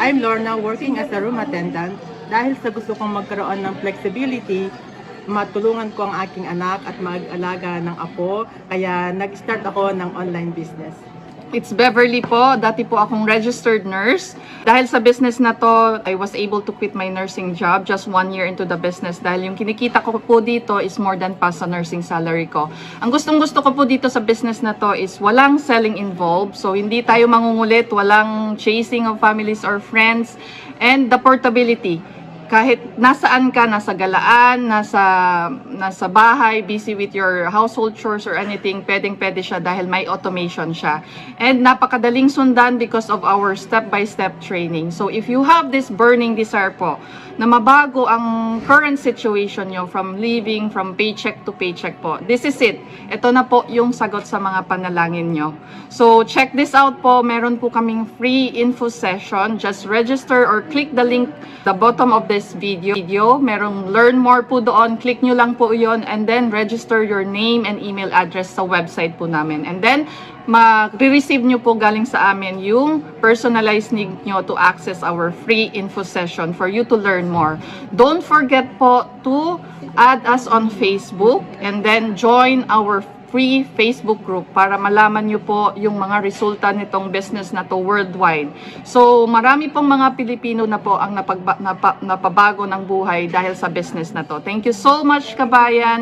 I'm Lorna, working as a room attendant. Dahil sa gusto kong magkaroon ng flexibility, matulungan ko ang aking anak at mag-alaga ng apo, kaya nag-start ako ng online business. It's Beverly po. Dati po akong registered nurse. Dahil sa business na to, I was able to quit my nursing job just 1 year into the business dahil yung kinikita ko po dito is more than pa sa nursing salary ko. Ang gustong-gusto ko po dito sa business na to is walang selling involved. So, hindi tayo mangungulit, walang chasing of families or friends, and the portability. Kahit nasaan ka, nasa galaan, nasa bahay, busy with your household chores or anything, pwedeng-pwede siya dahil may automation siya. And napakadaling sundan because of our step-by-step training. So if you have this burning desire po, na mabago ang current situation nyo from living, from paycheck to paycheck po, this is it. Ito na po yung sagot sa mga panalangin nyo. So check this out po, meron po kaming free info session. Just register or click the link the bottom of this video. Merong learn more po doon. Click nyo lang po yon and then register your name and email address sa website po namin. And then, ma-receive nyo po galing sa amin yung personalized need nyo to access our free info session for you to learn more. Don't forget po to add us on Facebook and then join our free Facebook group para malaman nyo po yung mga resulta nitong business na to worldwide. So, marami pong mga Pilipino na po ang napabago ng buhay dahil sa business na to. Thank you so much, kabayan!